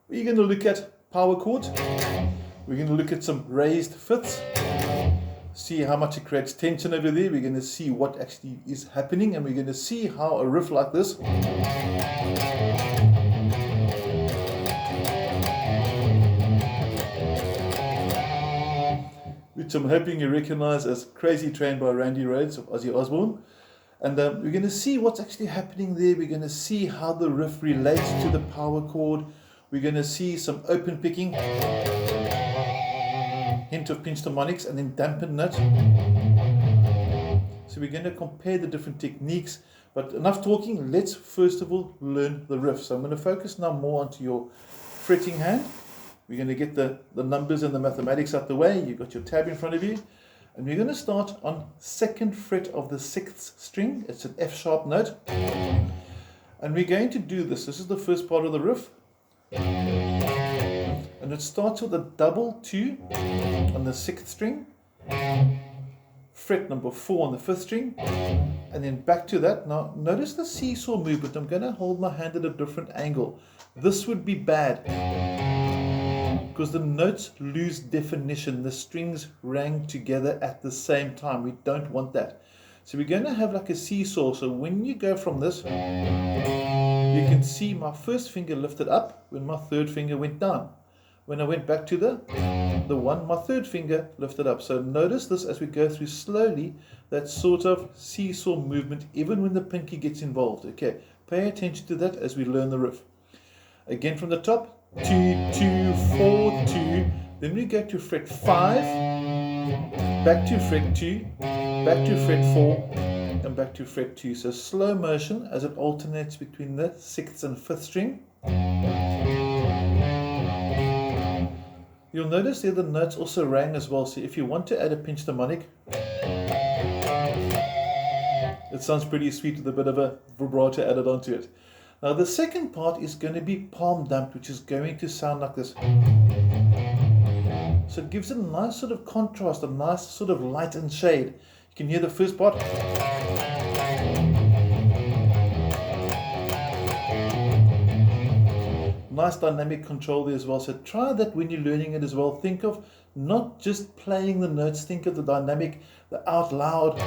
We're going to look at power chords. We're going to look at some raised fifths. See how much it creates tension over there. We're going to see what actually is happening, and we're going to see how a riff like this which I'm hoping you recognize as Crazy Train by Randy Rhoads of Ozzy Osbourne. And we're going to see what's actually happening there. We're going to see how the riff relates to the power chord. We're going to see some open picking, hint of pinched harmonics, and then dampened notes. So we're going to compare the different techniques. But enough talking, let's first of all learn the riff. So I'm going to focus now more onto your fretting hand. We're going to get the numbers and the mathematics out the way. You've got your tab in front of you. And we're going to start on 2nd fret of the 6th string. It's an F sharp note. And we're going to do this. This is the first part of the riff. And it starts with a double 2 on the 6th string. Fret number 4 on the 5th string. And then back to that. Now notice the seesaw movement. I'm going to hold my hand at a different angle. This would be bad, because the notes lose definition. The strings rang together at the same time. We don't want that. So we're going to have like a seesaw. So when you go from this, you can see my first finger lifted up when my third finger went down. When I went back to the one, my third finger lifted up. So notice this as we go through slowly, that sort of seesaw movement, even when the pinky gets involved. Okay, pay attention to that as we learn the riff. Again from the top. 2, 2, 4, 2. Then we go to fret 5, back to fret 2, back to fret 4, and back to fret 2. So slow motion as it alternates between the 6th and 5th string. You'll notice there the notes also rang as well. So if you want to add a pinched harmonic, it sounds pretty sweet with a bit of a vibrato added onto it. Now the second part is going to be palm damped, which is going to sound like this. So it gives it a nice sort of contrast, a nice sort of light and shade. You can hear the first part. Nice dynamic control there as well. So try that when you're learning it as well. Think of not just playing the notes, think of the dynamic, the out loud.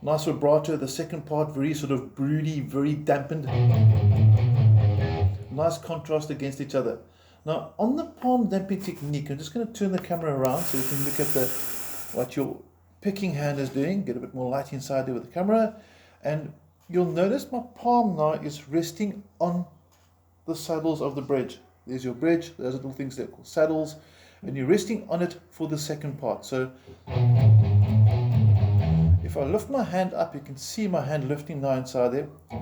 Nice vibrato, the second part very sort of broody, very dampened. Nice contrast against each other. Now on the palm damping technique, I'm just going to turn the camera around so you can look at what your picking hand is doing. Get a bit more light inside there with the camera. And you'll notice my palm now is resting on the saddles of the bridge. There's your bridge, those little things there called saddles. And you're resting on it for the second part. So if I lift my hand up, you can see my hand lifting now inside there. You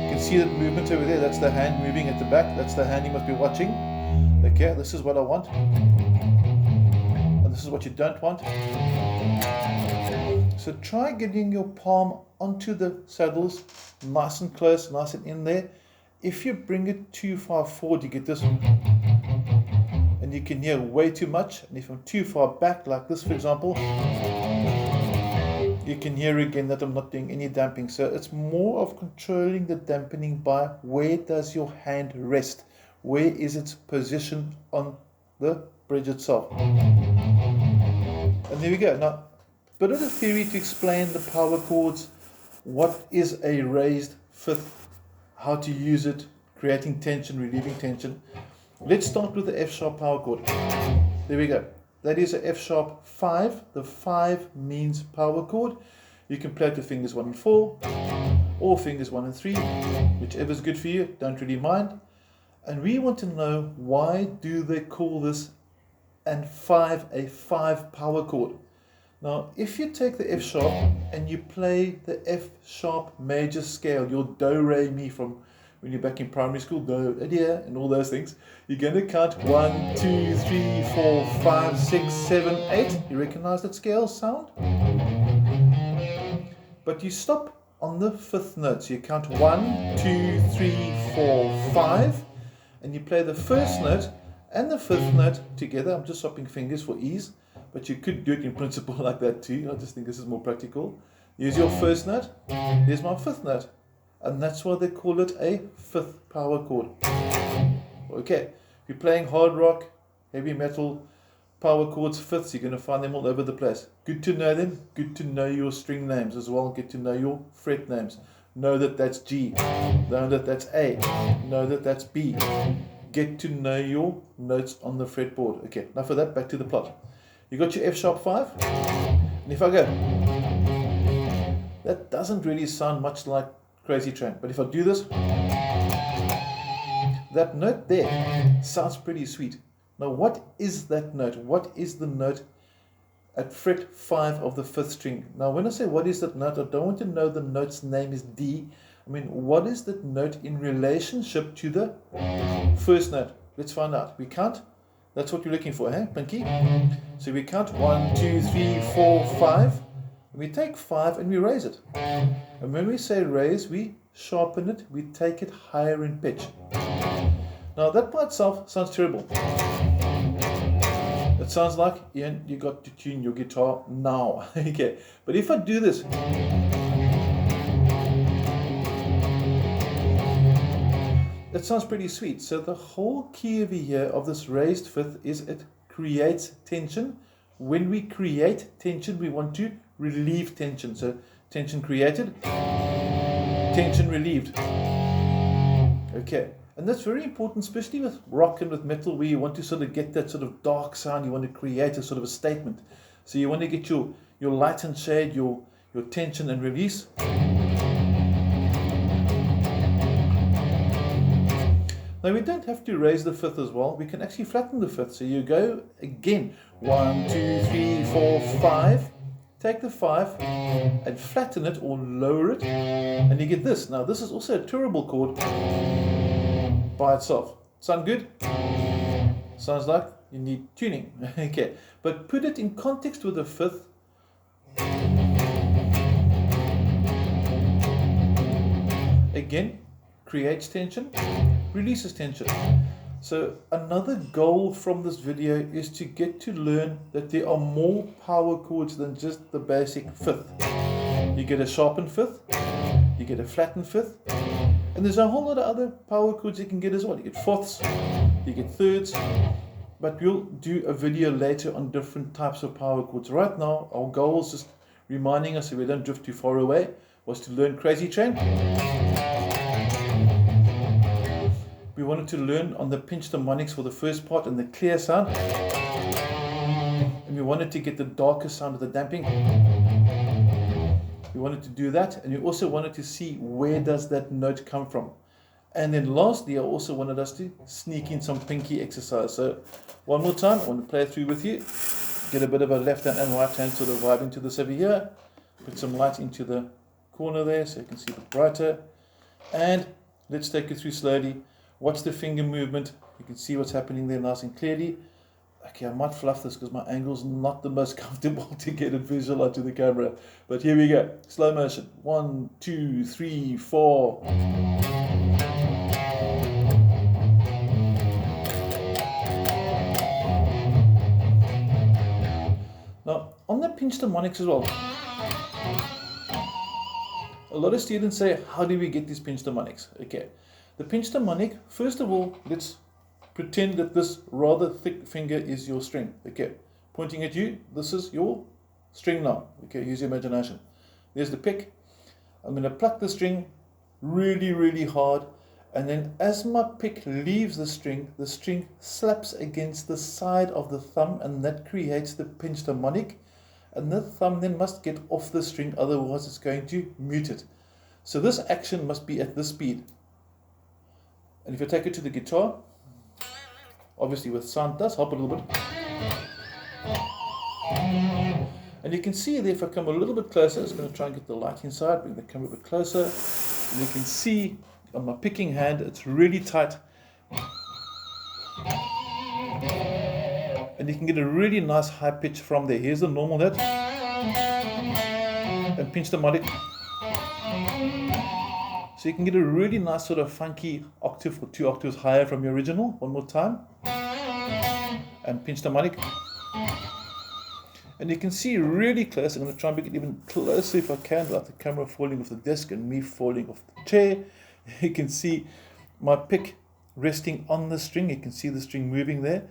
can see that movement over there. That's the hand moving at the back. That's the hand you must be watching. Okay, this is what I want. And this is what you don't want. So try getting your palm onto the saddles, nice and close, nice and in there. If you bring it too far forward, you get this. And you can hear way too much. And if I'm too far back, like this for example, you can hear again that I'm not doing any damping. So it's more of controlling the dampening by where does your hand rest? Where is its position on the bridge itself? And there we go. Now, a bit of the theory to explain the power chords. What is a raised fifth? How to use it, creating tension, relieving tension. Let's start with the F sharp power chord. There we go. That is a F sharp 5. The 5 means power chord. You can play it with fingers 1 and 4, or fingers 1 and 3, whichever is good for you, don't really mind. And we want to know, why do they call this and 5 a 5 power chord? Now, if you take the F sharp and you play the F sharp major scale, your do, re, mi from when you're back in primary school, do, dia, and all those things, you're going to count 1, 2, 3, 4, 5, 6, 7, 8. You recognize that scale sound? But you stop on the 5th note. So you count 1, 2, 3, 4, 5, and you play the first note and the 5th note together. I'm just swapping fingers for ease, but you could do it in principle like that too. I just think this is more practical. Here's your first note, here's my 5th note. And that's why they call it a fifth power chord. Okay, if you're playing hard rock, heavy metal, power chords, fifths, you're going to find them all over the place. Good to know them. Good to know your string names as well. Get to know your fret names. Know that that's G. Know that that's A. Know that that's B. Get to know your notes on the fretboard. Okay, enough of that. Back to the plot. You got your F sharp 5. And if I go, that doesn't really sound much like Crazy Train. But if I do this, that note there sounds pretty sweet. Now, what is that note? What is the note at fret 5 of the 5th string? Now, when I say what is that note, I don't want to know the note's name is D. I mean, what is that note in relationship to the first note? Let's find out. We count. That's what you're looking for, eh, Pinky? So we count 1, 2, 3, 4, 5. We take 5 and we raise it. And when we say raise, we sharpen it. We take it higher in pitch. Now, that by itself sounds terrible. It sounds like, Ian, you got to tune your guitar now. Okay, but if I do this, it sounds pretty sweet. So the whole key over here of this raised fifth is it creates tension. When we create tension, we want to relieve tension. So tension created, tension relieved. Okay. And that's very important, especially with rock and with metal, where you want to sort of get that sort of dark sound. You want to create a sort of a statement. So you want to get your light and shade, your tension and release. Now, we don't have to raise the fifth as well. We can actually flatten the fifth. So you go again, 1, 2, 3, 4, 5. Take the 5 and flatten it or lower it, and you get this. Now, this is also a terrible chord by itself. Sound good? Sounds like you need tuning. Okay, but put it in context with the fifth. Again, creates tension, releases tension. So another goal from this video is to get to learn that there are more power chords than just the basic fifth. You get a sharpened fifth, you get a flattened fifth, and there's a whole lot of other power chords you can get as well. You get fourths, you get thirds, but we'll do a video later on different types of power chords. Right now, our goal is just reminding us so we don't drift too far away, was to learn Crazy Train. We wanted to learn on the pinched harmonics for the first part and the clear sound. And we wanted to get the darker sound of the damping. We wanted to do that, and we also wanted to see where does that note come from. And then lastly, I also wanted us to sneak in some pinky exercise. So one more time, I want to play it through with you. Get a bit of a left hand and right hand sort of vibe into this over here. Put some light into the corner there so you can see it brighter. And let's take it through slowly. Watch the finger movement. You can see what's happening there nice and clearly. Okay, I might fluff this because my angle's not the most comfortable to get it visual onto the camera. But here we go. Slow motion. 1, 2, 3, 4. Now, on the pinched harmonics as well, a lot of students say, how do we get these pinched harmonics? Okay, the pinched harmonic, first of all, let's pretend that this rather thick finger is your string. Okay, pointing at you, this is your string now. Okay, use your imagination. There's the pick. I'm going to pluck the string really, really hard. And then as my pick leaves the string slaps against the side of the thumb, and that creates the pinched harmonic. And the thumb then must get off the string, otherwise it's going to mute it. So this action must be at this speed. And if you take it to the guitar, obviously with sound does help a little bit. And you can see there, if I come a little bit closer, it's going to try and get the light inside, bring the camera a bit closer. And you can see on my picking hand, it's really tight. And you can get a really nice high pitch from there. Here's the normal note. And pinched harmonic. So you can get a really nice sort of funky octave or 2 octaves higher from your original. One more time. And pinched harmonic. And you can see really close. I'm going to try and make it even closer if I can, without the camera falling off the desk and me falling off the chair. You can see my pick resting on the string. You can see the string moving there.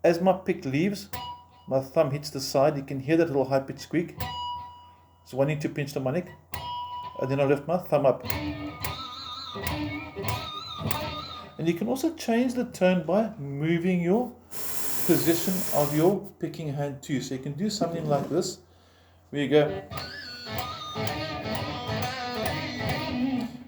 As my pick leaves, my thumb hits the side. You can hear that little high-pitched squeak. So wanting to pinch the harmonic. And then I lift my thumb up. And you can also change the tone by moving your position of your picking hand too. So you can do something like this, where you go.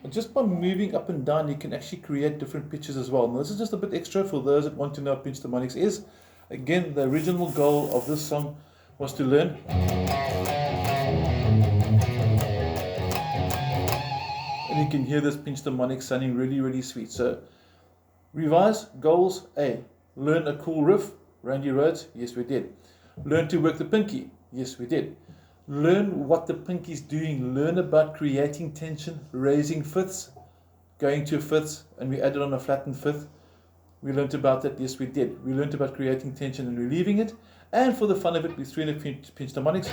And just by moving up and down, you can actually create different pitches as well. Now this is just a bit extra for those that want to know what pinch harmonics is. Again, the original goal of this song was to learn. And you can hear this pinch harmonic sounding really, really sweet. So revise, goals, A. Learn a cool riff. Randy Rhoads, yes we did. Learn to work the pinky, yes we did. Learn what the pinky's doing. Learn about creating tension, raising fifths, going to fifths, and we added on a flattened fifth. We learned about that, yes we did. We learned about creating tension and relieving it, and for the fun of it, we threw in a pinch harmonics,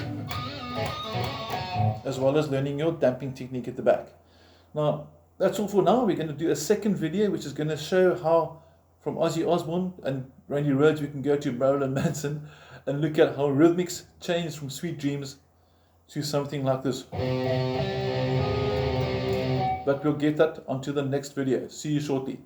as well as learning your damping technique at the back. Now, that's all for now. We're going to do a second video, which is going to show how from Ozzy Osbourne and Randy Rhoads we can go to Marilyn Manson and look at how rhythmics change from Sweet Dreams to something like this. But we'll get that onto the next video. See you shortly.